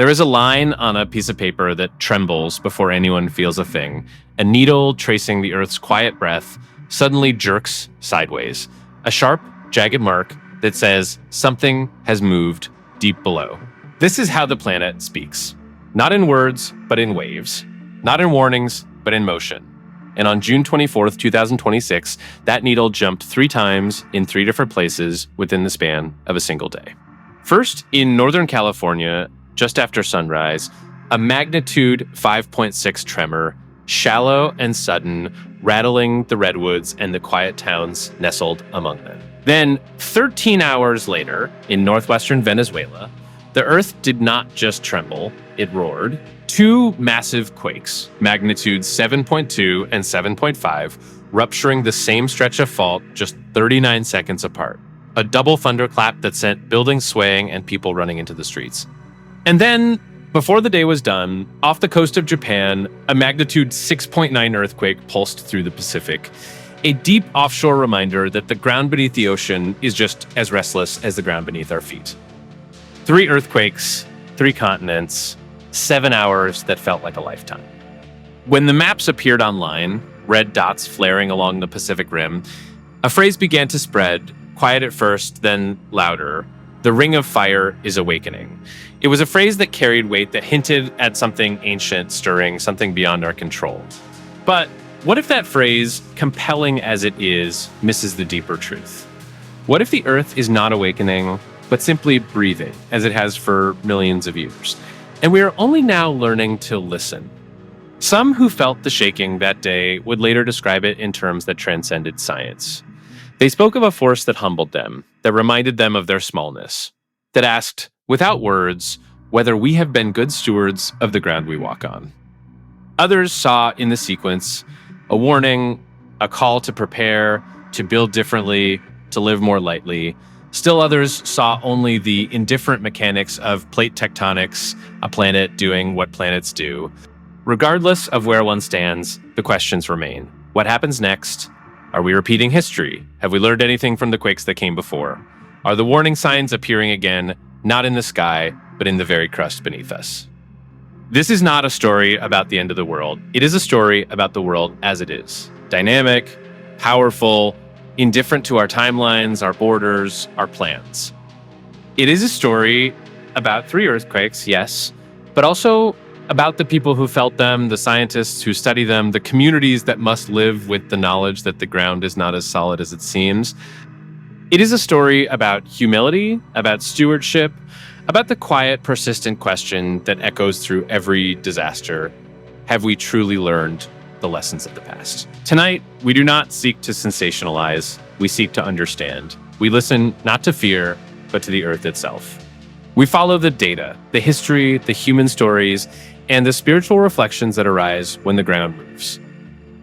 There is a line on a piece of paper that trembles before anyone feels a thing. A needle tracing the Earth's quiet breath suddenly jerks sideways. A sharp, jagged mark that says something has moved deep below. This is how the planet speaks. Not in words, but in waves. Not in warnings, but in motion. And on June 24th, 2026, that needle jumped 3 times in 3 different places within the span of a single day. First, in Northern California, just after sunrise, a magnitude 5.6 tremor, shallow and sudden, rattling the redwoods and the quiet towns nestled among them. Then, 13 hours later, in northwestern Venezuela, the Earth did not just tremble, it roared. 2 massive quakes, magnitudes 7.2 and 7.5, rupturing the same stretch of fault just 39 seconds apart. A double thunderclap that sent buildings swaying and people running into the streets. And then, before the day was done, off the coast of Japan, a magnitude 6.9 earthquake pulsed through the Pacific. A deep offshore reminder that the ground beneath the ocean is just as restless as the ground beneath our feet. 3 earthquakes, 3 continents, 7 hours that felt like a lifetime. When the maps appeared online, red dots flaring along the Pacific Rim, a phrase began to spread, quiet at first, then louder. The ring of fire is awakening. It was a phrase that carried weight that hinted at something ancient stirring, something beyond our control. But what if that phrase, compelling as it is, misses the deeper truth? What if the Earth is not awakening, but simply breathing, as it has for millions of years? And we are only now learning to listen. Some who felt the shaking that day would later describe it in terms that transcended science. They spoke of a force that humbled them, that reminded them of their smallness, that asked, without words, whether we have been good stewards of the ground we walk on. Others saw in the sequence a warning, a call to prepare, to build differently, to live more lightly. Still others saw only the indifferent mechanics of plate tectonics, a planet doing what planets do. Regardless of where one stands, the questions remain. What happens next? Are we repeating history? Have we learned anything from the quakes that came before? Are the warning signs appearing again, not in the sky, but in the very crust beneath us? This is not a story about the end of the world. It is a story about the world as it is. Dynamic, powerful, indifferent to our timelines, our borders, our plans. It is a story about 3 earthquakes, yes, but also about the people who felt them, the scientists who study them, the communities that must live with the knowledge that the ground is not as solid as it seems. It is a story about humility, about stewardship, about the quiet, persistent question that echoes through every disaster. Have we truly learned the lessons of the past? Tonight, we do not seek to sensationalize, we seek to understand. We listen not to fear, but to the Earth itself. We follow the data, the history, the human stories, and the spiritual reflections that arise when the ground moves.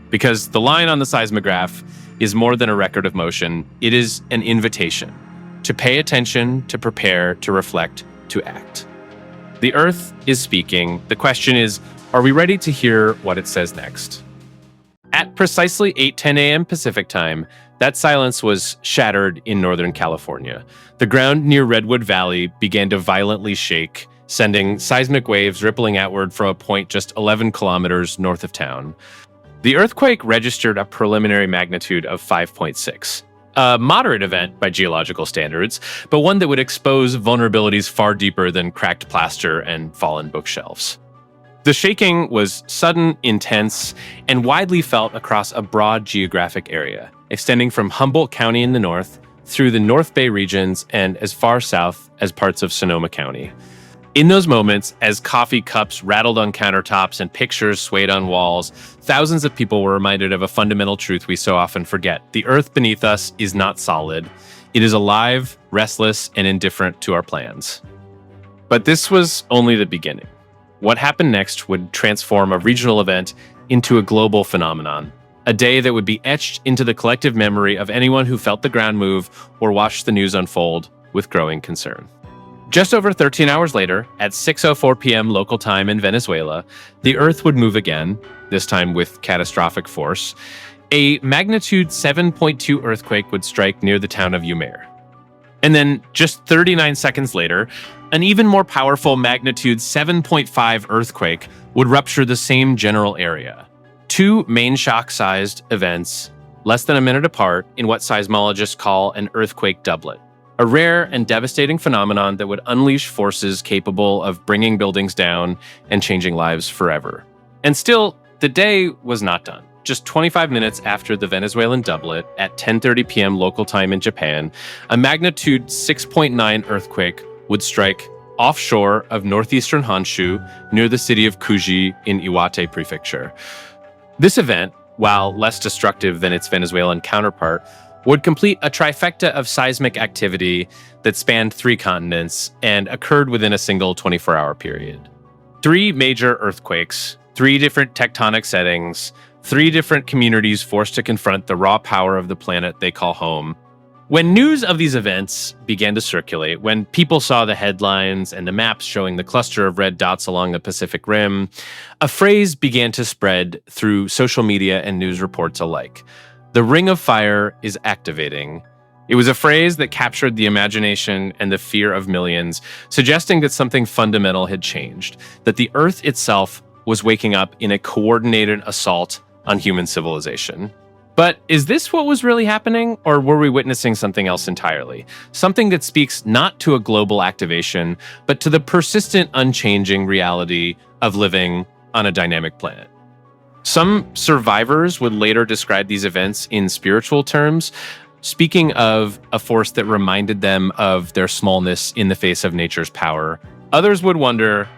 Because the line on the seismograph is more than a record of motion, it is an invitation to pay attention, to prepare, to reflect, to act. The Earth is speaking. The question is, are we ready to hear what it says next? At precisely 8:10 a.m. Pacific time, that silence was shattered in Northern California. The ground near Redwood Valley began to violently shake, sending seismic waves rippling outward from a point just 11 kilometers north of town. The earthquake registered a preliminary magnitude of 5.6. A moderate event by geological standards, but one that would expose vulnerabilities far deeper than cracked plaster and fallen bookshelves. The shaking was sudden, intense, and widely felt across a broad geographic area, extending from Humboldt County in the north through the North Bay regions and as far south as parts of Sonoma County. In those moments, as coffee cups rattled on countertops and pictures swayed on walls, thousands of people were reminded of a fundamental truth we so often forget. The Earth beneath us is not solid. It is alive, restless, and indifferent to our plans. But this was only the beginning. What happened next would transform a regional event into a global phenomenon, a day that would be etched into the collective memory of anyone who felt the ground move or watched the news unfold with growing concern. Just over 13 hours later, at 6:04 p.m. local time in Venezuela, the Earth would move again, this time with catastrophic force. A magnitude 7.2 earthquake would strike near the town of Umair. And then just 39 seconds later, an even more powerful magnitude 7.5 earthquake would rupture the same general area. Two main shock-sized events, less than a minute apart, in what seismologists call an earthquake doublet, a rare and devastating phenomenon that would unleash forces capable of bringing buildings down and changing lives forever. And still, the day was not done. Just 25 minutes after the Venezuelan doublet, at 10:30 p.m. local time in Japan, a magnitude 6.9 earthquake would strike offshore of northeastern Honshu near the city of Kuji in Iwate Prefecture. This event, while less destructive than its Venezuelan counterpart, would complete a trifecta of seismic activity that spanned 3 continents and occurred within a single 24-hour period. 3 major earthquakes, 3 different tectonic settings, 3 different communities forced to confront the raw power of the planet they call home. When news of these events began to circulate, when people saw the headlines and the maps showing the cluster of red dots along the Pacific Rim, a phrase began to spread through social media and news reports alike. The Ring of Fire is activating. It was a phrase that captured the imagination and the fear of millions, suggesting that something fundamental had changed, that the Earth itself was waking up in a coordinated assault on human civilization. But is this what was really happening, or were we witnessing something else entirely? Something that speaks not to a global activation, but to the persistent, unchanging reality of living on a dynamic planet. Some survivors would later describe these events in spiritual terms, speaking of a force that reminded them of their smallness in the face of nature's power. Others would wonder,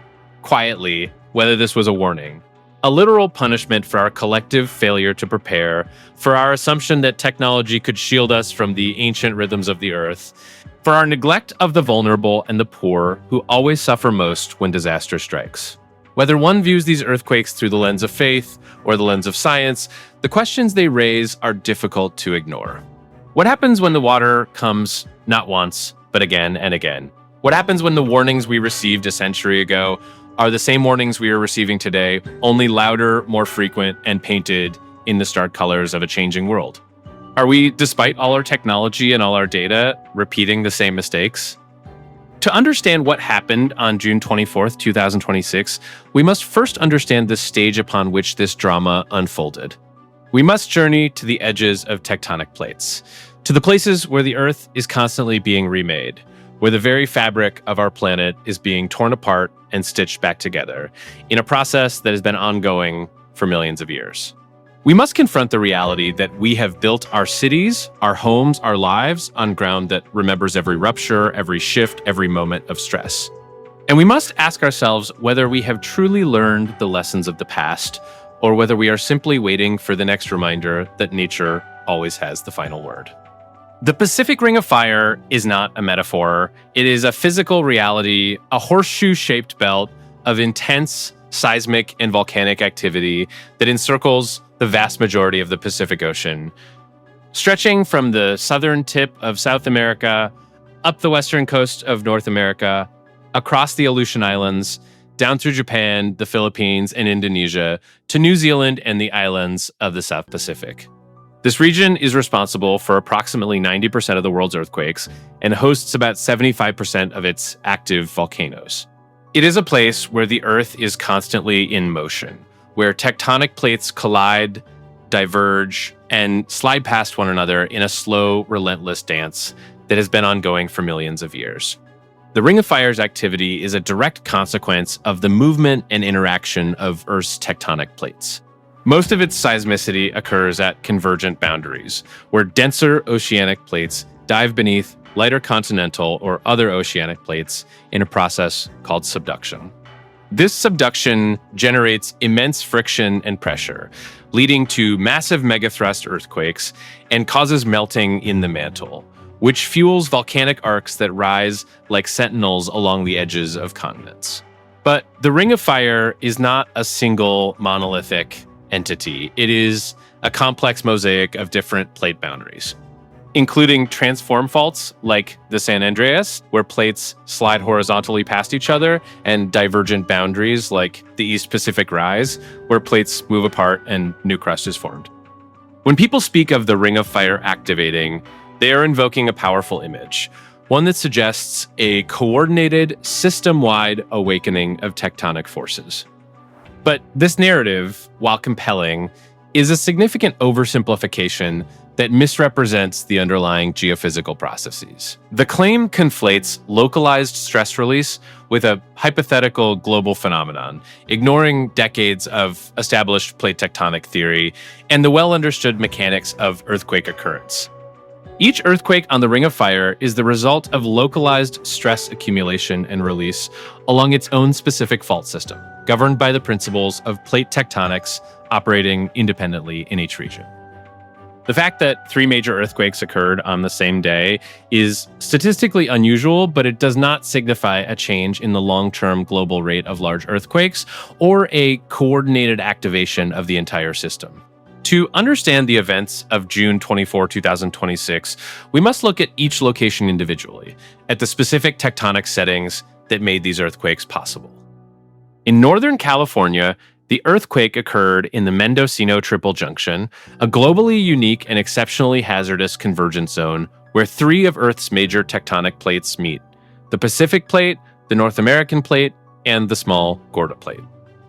quietly, whether this was a warning. A literal punishment for our collective failure to prepare, for our assumption that technology could shield us from the ancient rhythms of the earth, for our neglect of the vulnerable and the poor who always suffer most when disaster strikes. Whether one views these earthquakes through the lens of faith or the lens of science, the questions they raise are difficult to ignore. What happens when the water comes not once, but again and again? What happens when the warnings we received a century ago are the same warnings we are receiving today, only louder, more frequent, and painted in the stark colors of a changing world? Are we, despite all our technology and all our data, repeating the same mistakes? To understand what happened on June 24th, 2026, we must first understand the stage upon which this drama unfolded. We must journey to the edges of tectonic plates, to the places where the Earth is constantly being remade, where the very fabric of our planet is being torn apart and stitched back together, in a process that has been ongoing for millions of years. We must confront the reality that we have built our cities, our homes, our lives on ground that remembers every rupture, every shift, every moment of stress. And we must ask ourselves whether we have truly learned the lessons of the past, or whether we are simply waiting for the next reminder that nature always has the final word. The Pacific Ring of Fire is not a metaphor. It is a physical reality, a horseshoe-shaped belt of intense seismic and volcanic activity that encircles the vast majority of the Pacific Ocean, stretching from the southern tip of South America, up the western coast of North America, across the Aleutian Islands, down through Japan, the Philippines, and Indonesia, to New Zealand and the islands of the South Pacific. This region is responsible for approximately 90% of the world's earthquakes and hosts about 75% of its active volcanoes. It is a place where the Earth is constantly in motion, where tectonic plates collide, diverge, and slide past one another in a slow, relentless dance that has been ongoing for millions of years. The Ring of Fire's activity is a direct consequence of the movement and interaction of Earth's tectonic plates. Most of its seismicity occurs at convergent boundaries, where denser oceanic plates dive beneath lighter continental or other oceanic plates in a process called subduction. This subduction generates immense friction and pressure, leading to massive megathrust earthquakes and causes melting in the mantle, which fuels volcanic arcs that rise like sentinels along the edges of continents. But the Ring of Fire is not a single monolithic entity. It is a complex mosaic of different plate boundaries, including transform faults like the San Andreas, where plates slide horizontally past each other, and divergent boundaries like the East Pacific Rise, where plates move apart and new crust is formed. When people speak of the Ring of Fire activating, they are invoking a powerful image, one that suggests a coordinated, system-wide awakening of tectonic forces. But this narrative, while compelling, is a significant oversimplification that misrepresents the underlying geophysical processes. The claim conflates localized stress release with a hypothetical global phenomenon, ignoring decades of established plate tectonic theory and the well-understood mechanics of earthquake occurrence. Each earthquake on the Ring of Fire is the result of localized stress accumulation and release along its own specific fault system, governed by the principles of plate tectonics operating independently in each region. The fact that 3 major earthquakes occurred on the same day is statistically unusual, but it does not signify a change in the long-term global rate of large earthquakes or a coordinated activation of the entire system. To understand the events of June 24, 2026, we must look at each location individually, at the specific tectonic settings that made these earthquakes possible. In Northern California, the earthquake occurred in the Mendocino Triple Junction, a globally unique and exceptionally hazardous convergence zone where 3 of Earth's major tectonic plates meet: the Pacific Plate, the North American Plate, and the small Gorda Plate.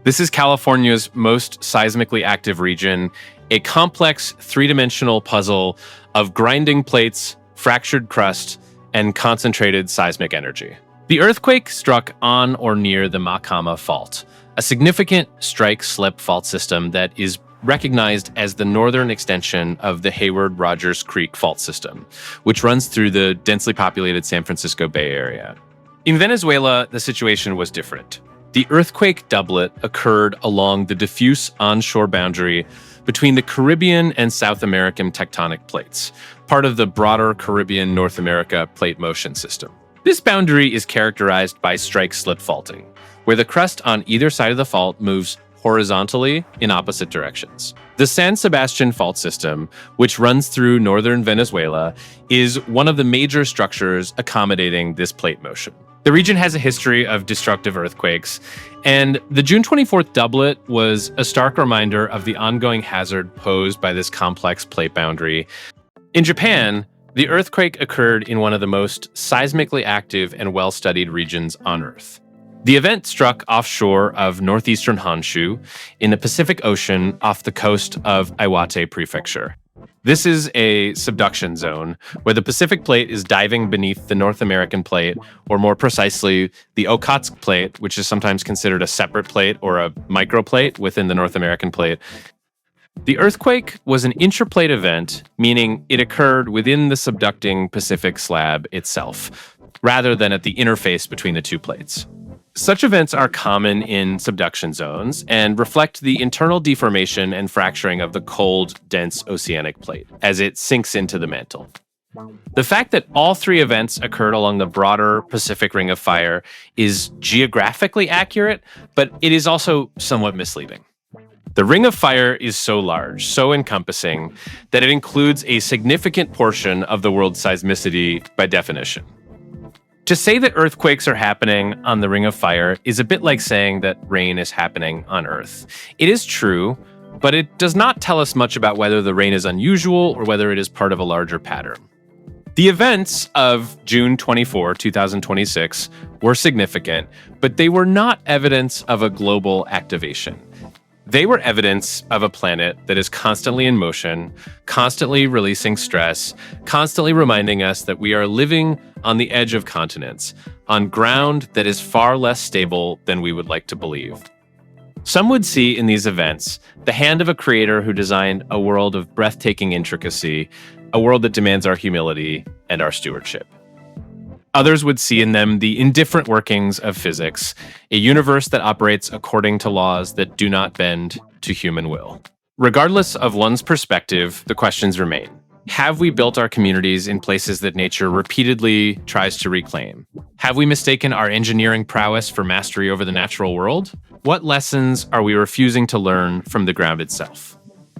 This is California's most seismically active region, a complex 3-dimensional puzzle of grinding plates, fractured crust, and concentrated seismic energy. The earthquake struck on or near the Macama Fault, a significant strike-slip fault system that is recognized as the northern extension of the Hayward-Rogers Creek fault system, which runs through the densely populated San Francisco Bay Area. In Venezuela, the situation was different. The earthquake doublet occurred along the diffuse onshore boundary between the Caribbean and South American tectonic plates, part of the broader Caribbean-North America plate motion system. This boundary is characterized by strike-slip faulting, where the crust on either side of the fault moves horizontally in opposite directions. The San Sebastian fault system, which runs through northern Venezuela, is one of the major structures accommodating this plate motion. The region has a history of destructive earthquakes, and the June 24th doublet was a stark reminder of the ongoing hazard posed by this complex plate boundary. In Japan, the earthquake occurred in one of the most seismically active and well-studied regions on Earth. The event struck offshore of northeastern Honshu in the Pacific Ocean off the coast of Iwate Prefecture. This is a subduction zone where the Pacific Plate is diving beneath the North American Plate, or more precisely, the Okhotsk Plate, which is sometimes considered a separate plate or a microplate within the North American Plate. The earthquake was an intraplate event, meaning it occurred within the subducting Pacific slab itself, rather than at the interface between the 2 plates. Such events are common in subduction zones and reflect the internal deformation and fracturing of the cold, dense oceanic plate as it sinks into the mantle. The fact that all 3 events occurred along the broader Pacific Ring of Fire is geographically accurate, but it is also somewhat misleading. The Ring of Fire is so large, so encompassing, that it includes a significant portion of the world's seismicity by definition. To say that earthquakes are happening on the Ring of Fire is a bit like saying that rain is happening on Earth. It is true, but it does not tell us much about whether the rain is unusual or whether it is part of a larger pattern. The events of June 24, 2026 were significant, but they were not evidence of a global activation. They were evidence of a planet that is constantly in motion, constantly releasing stress, constantly reminding us that we are living on the edge of continents, on ground that is far less stable than we would like to believe. Some would see in these events the hand of a creator who designed a world of breathtaking intricacy, a world that demands our humility and our stewardship. Others would see in them the indifferent workings of physics, a universe that operates according to laws that do not bend to human will. Regardless of one's perspective, the questions remain. Have we built our communities in places that nature repeatedly tries to reclaim? Have we mistaken our engineering prowess for mastery over the natural world? What lessons are we refusing to learn from the ground itself?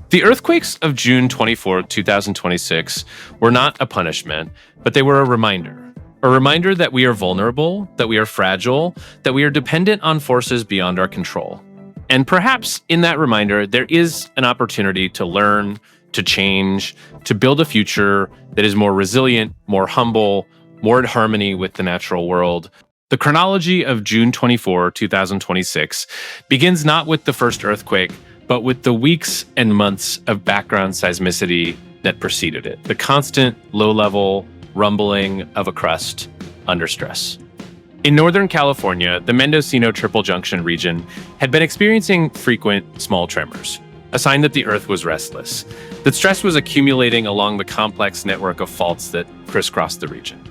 The earthquakes of June 24, 2026 were not a punishment, but they were a reminder. A reminder that we are vulnerable, that we are fragile, that we are dependent on forces beyond our control. And perhaps in that reminder, there is an opportunity to learn, to change, to build a future that is more resilient, more humble, more in harmony with the natural world. The chronology of June 24, 2026 begins not with the first earthquake, but with the weeks and months of background seismicity that preceded it. The constant low-level rumbling of a crust under stress. In Northern California, the Mendocino Triple Junction region had been experiencing frequent small tremors, a sign that the Earth was restless. That stress was accumulating along the complex network of faults that crisscrossed the region.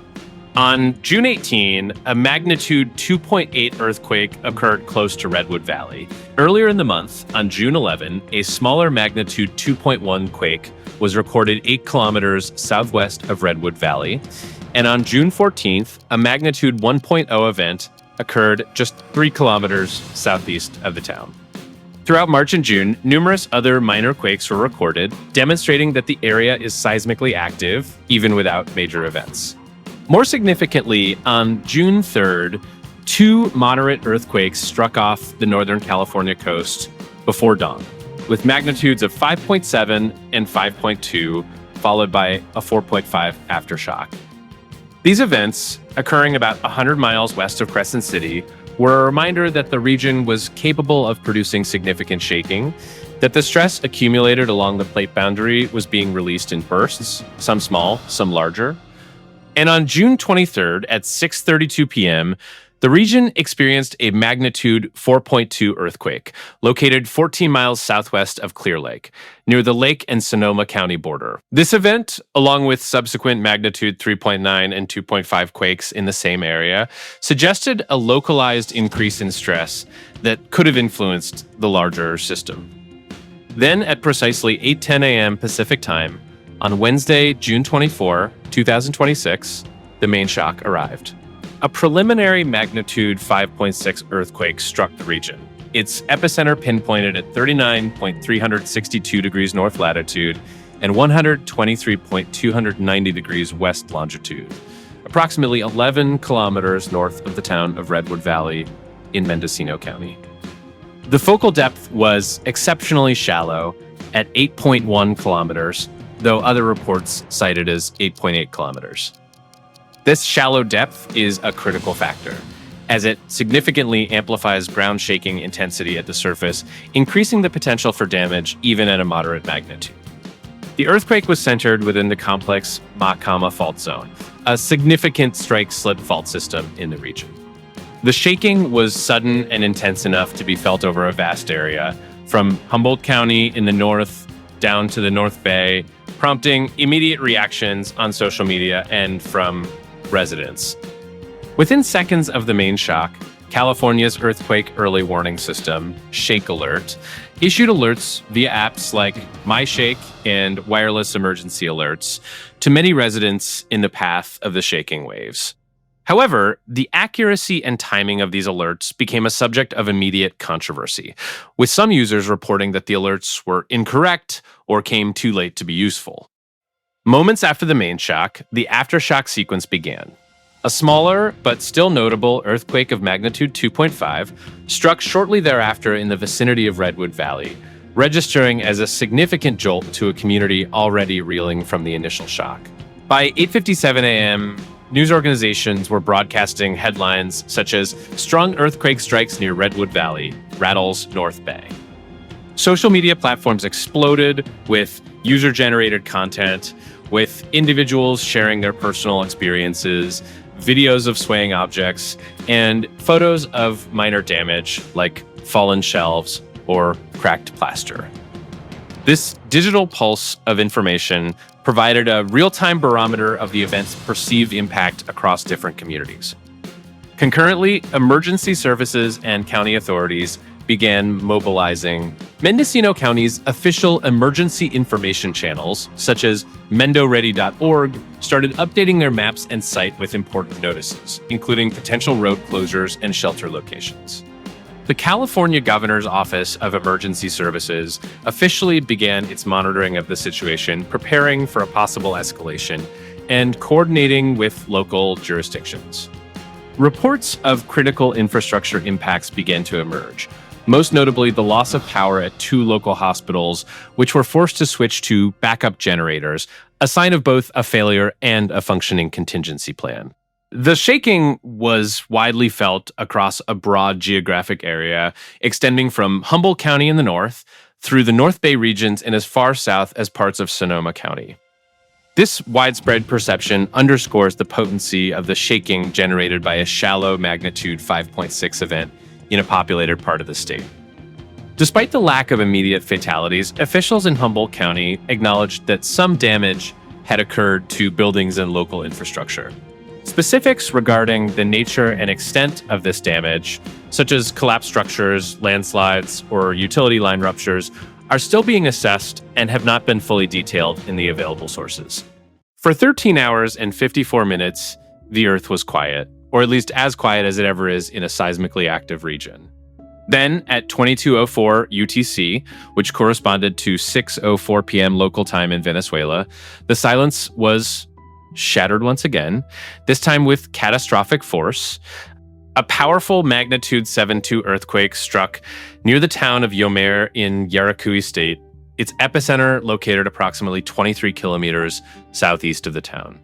On June 18, a magnitude 2.8 earthquake occurred close to Redwood Valley. Earlier in the month, on June 11, a smaller magnitude 2.1 quake was recorded 8 kilometers southwest of Redwood Valley. And on June 14th, a magnitude 1.0 event occurred just 3 kilometers southeast of the town. Throughout March and June, numerous other minor quakes were recorded, demonstrating that the area is seismically active, even without major events. More significantly, on June 3rd, 2 moderate earthquakes struck off the Northern California coast before dawn, with magnitudes of 5.7 and 5.2, followed by a 4.5 aftershock. These events, occurring about 100 miles west of Crescent City, were a reminder that the region was capable of producing significant shaking, that the stress accumulated along the plate boundary was being released in bursts, some small, some larger. And on June 23rd at 6:32 p.m., the region experienced a magnitude 4.2 earthquake, located 14 miles southwest of Clear Lake, near the Lake and Sonoma County border. This event, along with subsequent magnitude 3.9 and 2.5 quakes in the same area, suggested a localized increase in stress that could have influenced the larger system. Then, at precisely 8:10 a.m. Pacific time, on Wednesday, June 24, 2026, the main shock arrived. A preliminary magnitude 5.6 earthquake struck the region, its epicenter pinpointed at 39.362 degrees north latitude and 123.290 degrees west longitude, approximately 11 kilometers north of the town of Redwood Valley in Mendocino County. The focal depth was exceptionally shallow at 8.1 kilometers, though other reports cite it as 8.8 kilometers. This shallow depth is a critical factor, as it significantly amplifies ground shaking intensity at the surface, increasing the potential for damage even at a moderate magnitude. The earthquake was centered within the complex Mahakama fault zone, a significant strike-slip fault system in the region. The shaking was sudden and intense enough to be felt over a vast area, from Humboldt County in the north down to the North Bay, prompting immediate reactions on social media and from residents. Within seconds of the main shock, California's earthquake early warning system, Shake Alert, issued alerts via apps like MyShake and wireless emergency alerts to many residents in the path of the shaking waves. However, the accuracy and timing of these alerts became a subject of immediate controversy, with some users reporting that the alerts were incorrect or came too late to be useful. Moments after the main shock, the aftershock sequence began. A smaller, but still notable earthquake of magnitude 2.5 struck shortly thereafter in the vicinity of Redwood Valley, registering as a significant jolt to a community already reeling from the initial shock. By 8:57 a.m., news organizations were broadcasting headlines such as "Strong earthquake strikes near Redwood Valley, rattles North Bay." Social media platforms exploded with user-generated content, with individuals sharing their personal experiences, videos of swaying objects, and photos of minor damage like fallen shelves or cracked plaster. This digital pulse of information provided a real-time barometer of the event's perceived impact across different communities. Concurrently, emergency services and county authorities began mobilizing. Mendocino County's official emergency information channels, such as mendoready.org, started updating their maps and site with important notices, including potential road closures and shelter locations. The California Governor's Office of Emergency Services officially began its monitoring of the situation, preparing for a possible escalation, and coordinating with local jurisdictions. Reports of critical infrastructure impacts began to emerge, most notably the loss of power at 2 local hospitals, which were forced to switch to backup generators, a sign of both a failure and a functioning contingency plan. The shaking was widely felt across a broad geographic area, extending from Humboldt County in the north through the North Bay regions and as far south as parts of Sonoma County. This widespread perception underscores the potency of the shaking generated by a shallow magnitude 5.6 event in a populated part of the state. Despite the lack of immediate fatalities, officials in Humboldt County acknowledged that some damage had occurred to buildings and local infrastructure. Specifics regarding the nature and extent of this damage, such as collapsed structures, landslides, or utility line ruptures, are still being assessed and have not been fully detailed in the available sources. For 13 hours and 54 minutes, the Earth was quiet, or at least as quiet as it ever is in a seismically active region. Then, at 22:04 UTC, which corresponded to 6:04 p.m. local time in Venezuela, the silence was shattered once again, this time with catastrophic force. A powerful magnitude 7.2 earthquake struck near the town of Yomer in Yaracuy State, its epicenter located approximately 23 kilometers southeast of the town.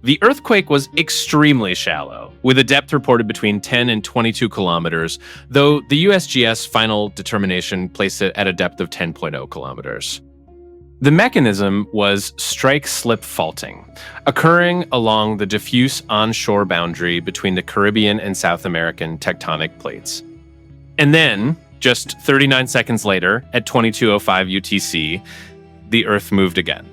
The earthquake was extremely shallow, with a depth reported between 10 and 22 kilometers, though the USGS final determination placed it at a depth of 10.0 kilometers. The mechanism was strike-slip faulting, occurring along the diffuse onshore boundary between the Caribbean and South American tectonic plates. And then, just 39 seconds later, at 22:05 UTC, the Earth moved again.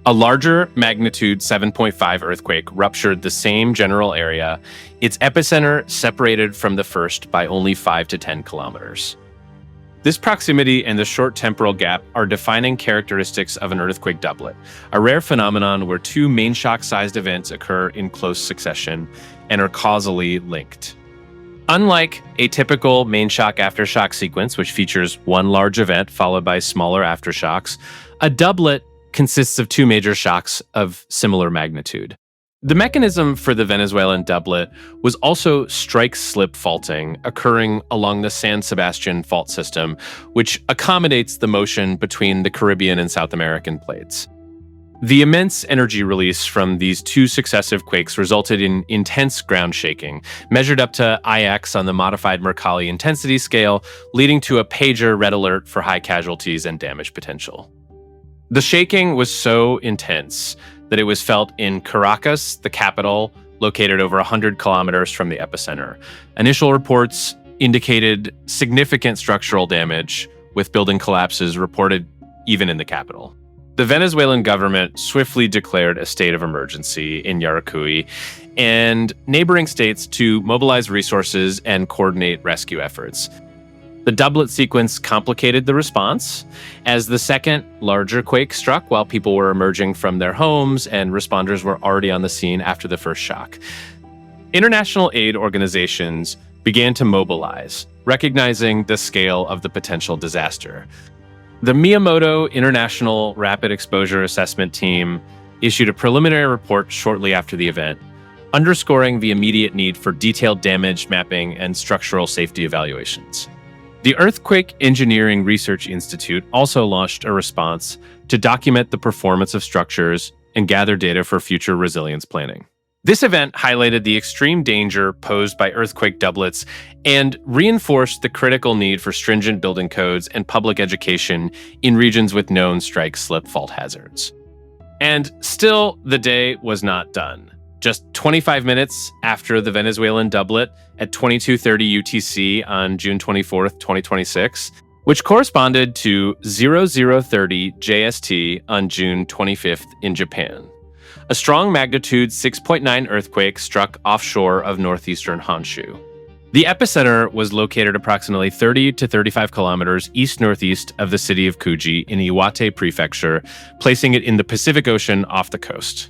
A larger magnitude 7.5 earthquake ruptured the same general area, its epicenter separated from the first by only 5 to 10 kilometers. This proximity and the short temporal gap are defining characteristics of an earthquake doublet, a rare phenomenon where two main shock-sized events occur in close succession and are causally linked. Unlike a typical main shock-aftershock sequence, which features one large event followed by smaller aftershocks, a doublet consists of two major shocks of similar magnitude. The mechanism for the Venezuelan doublet was also strike-slip faulting, occurring along the San Sebastian fault system, which accommodates the motion between the Caribbean and South American plates. The immense energy release from these two successive quakes resulted in intense ground shaking, measured up to IX on the modified Mercalli intensity scale, leading to a pager red alert for high casualties and damage potential. The shaking was so intense that it was felt in Caracas, the capital, located over 100 kilometers from the epicenter. Initial reports indicated significant structural damage, with building collapses reported even in the capital. The Venezuelan government swiftly declared a state of emergency in Yaracuy and neighboring states to mobilize resources and coordinate rescue efforts. The doublet sequence complicated the response, as the second larger quake struck while people were emerging from their homes and responders were already on the scene after the first shock. International aid organizations began to mobilize, recognizing the scale of the potential disaster. The Miyamoto International Rapid Exposure Assessment Team issued a preliminary report shortly after the event, underscoring the immediate need for detailed damage mapping and structural safety evaluations. The Earthquake Engineering Research Institute also launched a response to document the performance of structures and gather data for future resilience planning. This event highlighted the extreme danger posed by earthquake doublets and reinforced the critical need for stringent building codes and public education in regions with known strike-slip fault hazards. And still, the day was not done. Just 25 minutes after the Venezuelan doublet at 22:30 UTC on June 24th, 2026, which corresponded to 0030 JST on June 25th in Japan. A strong magnitude 6.9 earthquake struck offshore of northeastern Honshu. The epicenter was located approximately 30 to 35 kilometers east-northeast of the city of Kuji in Iwate Prefecture, placing it in the Pacific Ocean off the coast.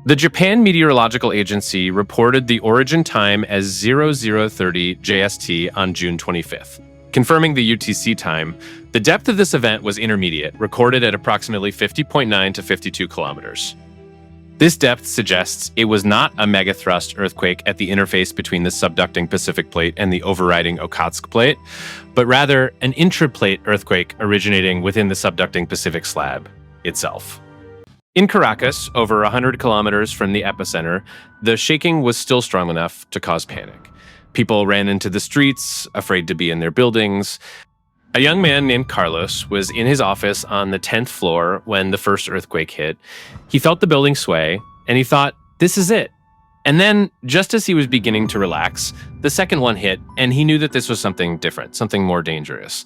The Japan Meteorological Agency reported the origin time as 0030 JST on June 25th. Confirming the UTC time, the depth of this event was intermediate, recorded at approximately 50.9 to 52 kilometers. This depth suggests it was not a megathrust earthquake at the interface between the subducting Pacific Plate and the overriding Okhotsk Plate, but rather an intraplate earthquake originating within the subducting Pacific slab itself. In Caracas, over 100 kilometers from the epicenter, the shaking was still strong enough to cause panic. People ran into the streets, afraid to be in their buildings. A young man named Carlos was in his office on the 10th floor when the first earthquake hit. He felt the building sway, and he thought, this is it. And then, just as he was beginning to relax, the second one hit, and he knew that this was something different, something more dangerous.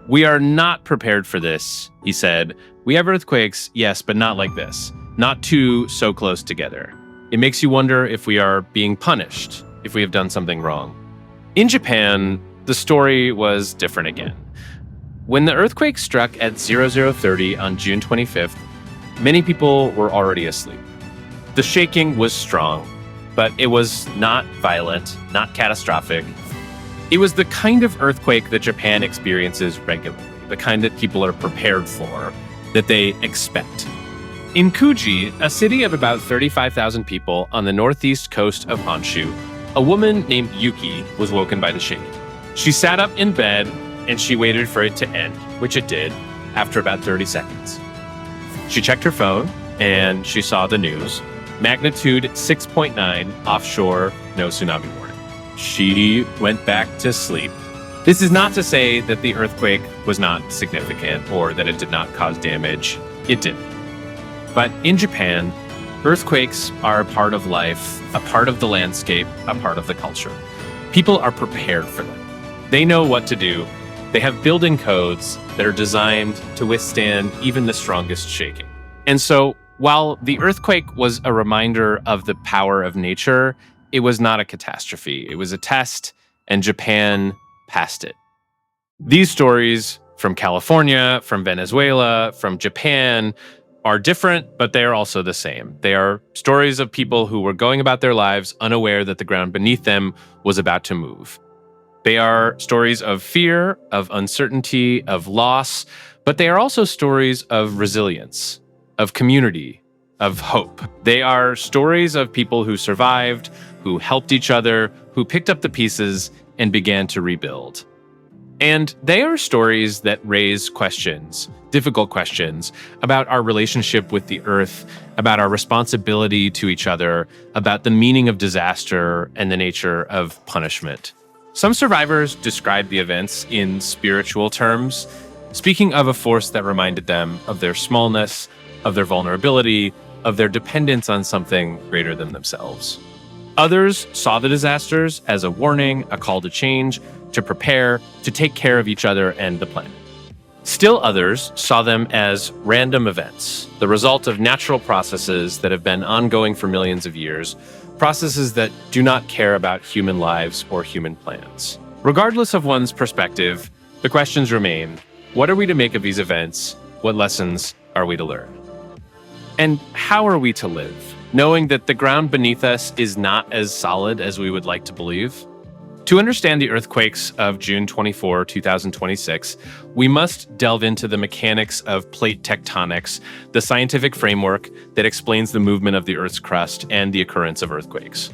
We are not prepared for this, he said. We have earthquakes, yes, but not like this. Not two so close together. It makes you wonder if we are being punished, if we have done something wrong. In Japan, the story was different again. When the earthquake struck at 0030 on June 25th, many people were already asleep. The shaking was strong, but it was not violent, not catastrophic. It was the kind of earthquake that Japan experiences regularly, the kind that people are prepared for, that they expect. In Kuji, a city of about 35,000 people on the northeast coast of Honshu, a woman named Yuki was woken by the shaking. She sat up in bed and she waited for it to end, which it did, after about 30 seconds. She checked her phone and she saw the news. Magnitude 6.9 offshore, no tsunami warning. She went back to sleep. This is not to say that the earthquake was not significant or that it did not cause damage. It did. But in Japan, earthquakes are a part of life, a part of the landscape, a part of the culture. People are prepared for them. They know what to do. They have building codes that are designed to withstand even the strongest shaking. And so, while the earthquake was a reminder of the power of nature, it was not a catastrophe. It was a test, and Japan passed it. These stories from California, from Venezuela, from Japan are different, but they are also the same. They are stories of people who were going about their lives unaware that the ground beneath them was about to move. They are stories of fear, of uncertainty, of loss, but they are also stories of resilience, of community, of hope. They are stories of people who survived, who helped each other, who picked up the pieces and began to rebuild. And they are stories that raise questions, difficult questions, about our relationship with the earth, about our responsibility to each other, about the meaning of disaster and the nature of punishment. Some survivors described the events in spiritual terms, speaking of a force that reminded them of their smallness, of their vulnerability, of their dependence on something greater than themselves. Others saw the disasters as a warning, a call to change, to prepare, to take care of each other and the planet. Still others saw them as random events, the result of natural processes that have been ongoing for millions of years, processes that do not care about human lives or human plans. Regardless of one's perspective, the questions remain: what are we to make of these events? What lessons are we to learn? And how are we to live, knowing that the ground beneath us is not as solid as we would like to believe? To understand the earthquakes of June 24, 2026, we must delve into the mechanics of plate tectonics, the scientific framework that explains the movement of the Earth's crust and the occurrence of earthquakes.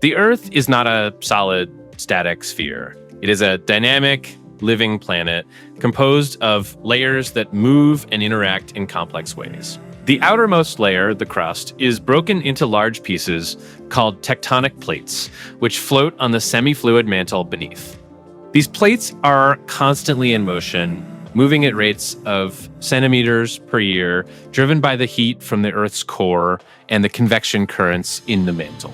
The Earth is not a solid, static sphere. It is a dynamic, living planet composed of layers that move and interact in complex ways. The outermost layer, the crust, is broken into large pieces called tectonic plates, which float on the semi-fluid mantle beneath. These plates are constantly in motion, moving at rates of centimeters per year, driven by the heat from the Earth's core and the convection currents in the mantle.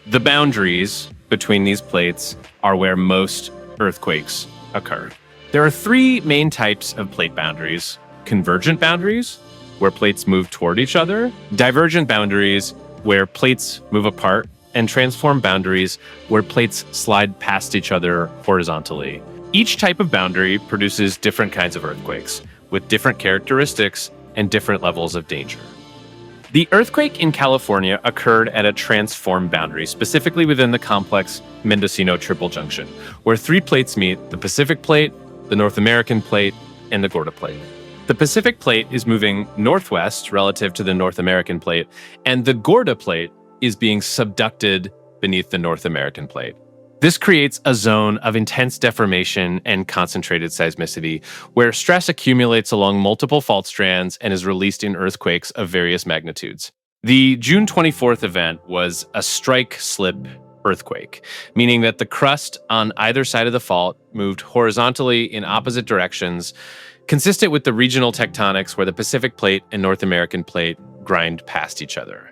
The boundaries between these plates are where most earthquakes occur. There are three main types of plate boundaries: convergent boundaries, where plates move toward each other, divergent boundaries, where plates move apart, and transform boundaries, where plates slide past each other horizontally. Each type of boundary produces different kinds of earthquakes, with different characteristics and different levels of danger. The earthquake in California occurred at a transform boundary, specifically within the complex Mendocino Triple Junction, where three plates meet: the Pacific Plate, the North American Plate, and the Gorda Plate. The Pacific Plate is moving northwest relative to the North American Plate, and the Gorda Plate is being subducted beneath the North American Plate. This creates a zone of intense deformation and concentrated seismicity, where stress accumulates along multiple fault strands and is released in earthquakes of various magnitudes. The June 24th event was a strike-slip earthquake, meaning that the crust on either side of the fault moved horizontally in opposite directions, consistent with the regional tectonics where the Pacific Plate and North American Plate grind past each other.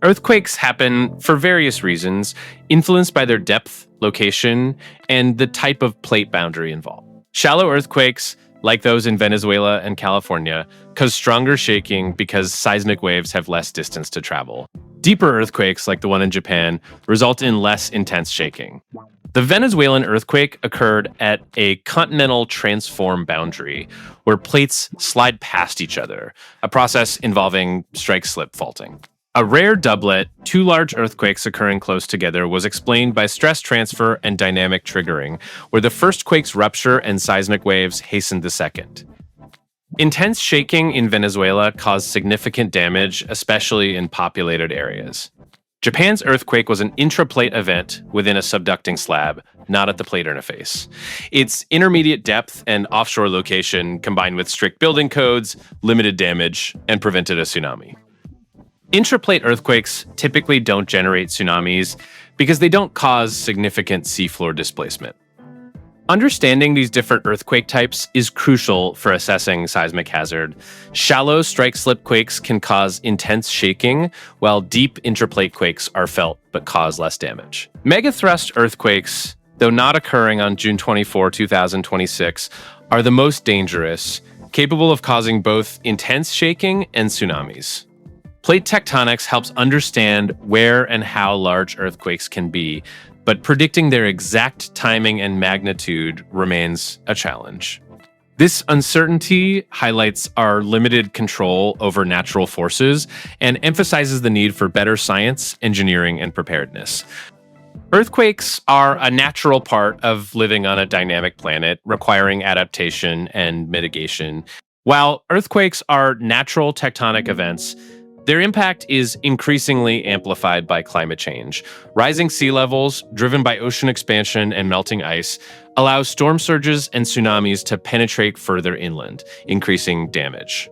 Earthquakes happen for various reasons, influenced by their depth, location, and the type of plate boundary involved. Shallow earthquakes, like those in Venezuela and California, cause stronger shaking because seismic waves have less distance to travel. Deeper earthquakes, like the one in Japan, result in less intense shaking. The Venezuelan earthquake occurred at a continental transform boundary, where plates slide past each other, a process involving strike-slip faulting. A rare doublet, two large earthquakes occurring close together, was explained by stress transfer and dynamic triggering, where the first quake's rupture and seismic waves hastened the second. Intense shaking in Venezuela caused significant damage, especially in populated areas. Japan's earthquake was an intraplate event within a subducting slab, not at the plate interface. Its intermediate depth and offshore location, combined with strict building codes, limited damage and prevented a tsunami. Intraplate earthquakes typically don't generate tsunamis because they don't cause significant seafloor displacement. Understanding these different earthquake types is crucial for assessing seismic hazard. Shallow strike-slip quakes can cause intense shaking, while deep intraplate quakes are felt but cause less damage. Megathrust earthquakes, though not occurring on June 24, 2026, are the most dangerous, capable of causing both intense shaking and tsunamis. Plate tectonics helps understand where and how large earthquakes can be, but predicting their exact timing and magnitude remains a challenge. This uncertainty highlights our limited control over natural forces and emphasizes the need for better science, engineering, and preparedness. Earthquakes are a natural part of living on a dynamic planet, requiring adaptation and mitigation. While earthquakes are natural tectonic events, their impact is increasingly amplified by climate change. Rising sea levels, driven by ocean expansion and melting ice, allow storm surges and tsunamis to penetrate further inland, increasing damage.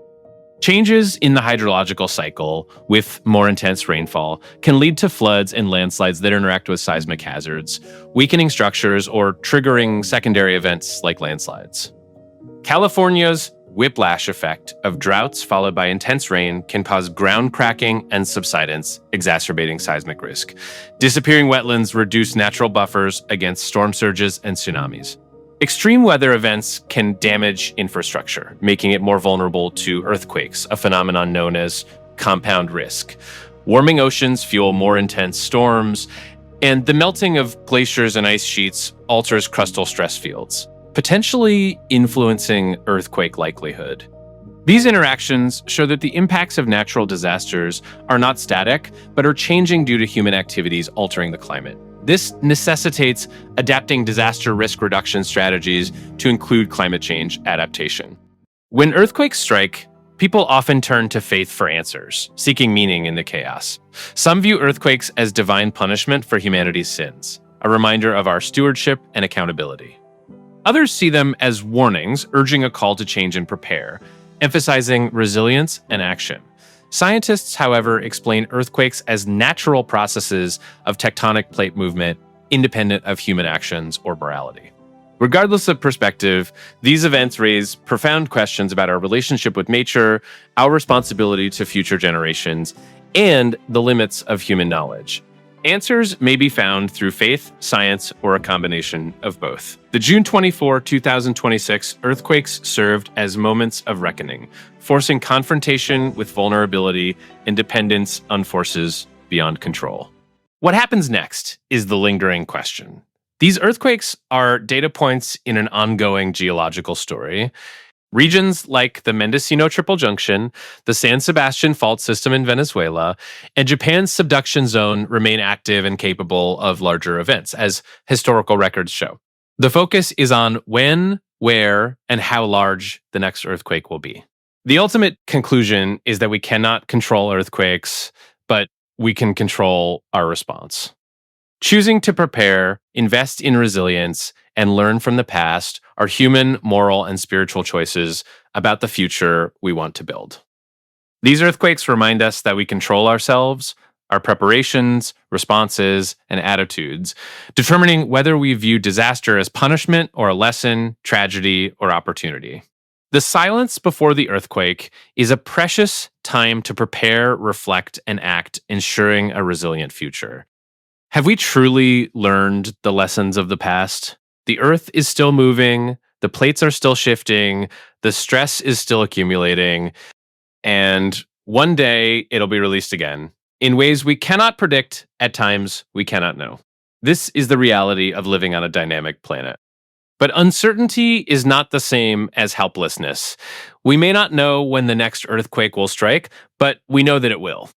Changes in the hydrological cycle, with more intense rainfall, can lead to floods and landslides that interact with seismic hazards, weakening structures or triggering secondary events like landslides. California's whiplash effect of droughts followed by intense rain can cause ground cracking and subsidence, exacerbating seismic risk. Disappearing wetlands reduce natural buffers against storm surges and tsunamis. Extreme weather events can damage infrastructure, making it more vulnerable to earthquakes, a phenomenon known as compound risk. Warming oceans fuel more intense storms, and the melting of glaciers and ice sheets alters crustal stress fields, potentially influencing earthquake likelihood. These interactions show that the impacts of natural disasters are not static, but are changing due to human activities altering the climate. This necessitates adapting disaster risk reduction strategies to include climate change adaptation. When earthquakes strike, people often turn to faith for answers, seeking meaning in the chaos. Some view earthquakes as divine punishment for humanity's sins, a reminder of our stewardship and accountability. Others see them as warnings, urging a call to change and prepare, emphasizing resilience and action. Scientists, however, explain earthquakes as natural processes of tectonic plate movement, independent of human actions or morality. Regardless of perspective, these events raise profound questions about our relationship with nature, our responsibility to future generations, and the limits of human knowledge. Answers may be found through faith, science, or a combination of both. The June 24, 2026 earthquakes served as moments of reckoning, forcing confrontation with vulnerability and dependence on forces beyond control. What happens next is the lingering question. These earthquakes are data points in an ongoing geological story. Regions like the Mendocino Triple Junction, the San Sebastian Fault System in Venezuela, and Japan's subduction zone remain active and capable of larger events, as historical records show. The focus is on when, where, and how large the next earthquake will be. The ultimate conclusion is that we cannot control earthquakes, but we can control our response. Choosing to prepare, invest in resilience, and learn from the past are human, moral, and spiritual choices about the future we want to build. These earthquakes remind us that we control ourselves, our preparations, responses, and attitudes, determining whether we view disaster as punishment or a lesson, tragedy, or opportunity. The silence before the earthquake is a precious time to prepare, reflect, and act, ensuring a resilient future. Have we truly learned the lessons of the past? The earth is still moving, the plates are still shifting, the stress is still accumulating, and one day it'll be released again in ways we cannot predict, at times we cannot know. This is the reality of living on a dynamic planet. But uncertainty is not the same as helplessness. We may not know when the next earthquake will strike, but we know that it will.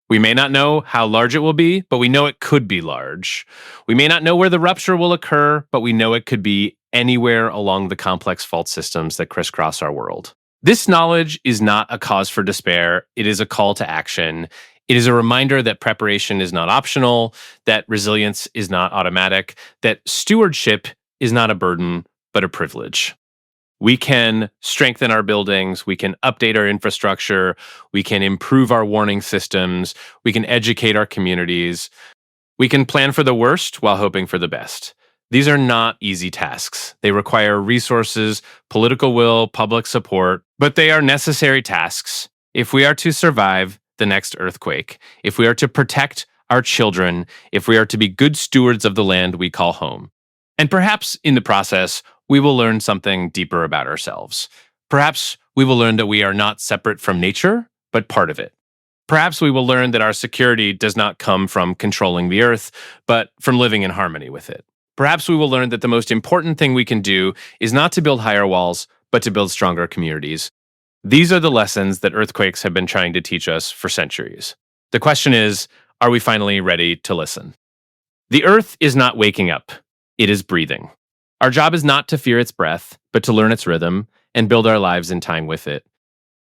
We may not know how large it will be, but we know it could be large. We may not know where the rupture will occur, but we know it could be anywhere along the complex fault systems that crisscross our world. This knowledge is not a cause for despair. It is a call to action. It is a reminder that preparation is not optional, that resilience is not automatic, that stewardship is not a burden, but a privilege. We can strengthen our buildings, we can update our infrastructure, we can improve our warning systems, we can educate our communities, we can plan for the worst while hoping for the best. These are not easy tasks. They require resources, political will, public support, but they are necessary tasks if we are to survive the next earthquake, if we are to protect our children, if we are to be good stewards of the land we call home. And perhaps in the process, we will learn something deeper about ourselves. Perhaps we will learn that we are not separate from nature, but part of it. Perhaps we will learn that our security does not come from controlling the earth, but from living in harmony with it. Perhaps we will learn that the most important thing we can do is not to build higher walls, but to build stronger communities. These are the lessons that earthquakes have been trying to teach us for centuries. The question is, are we finally ready to listen? The earth is not waking up. It is breathing. Our job is not to fear its breath, but to learn its rhythm and build our lives in time with it.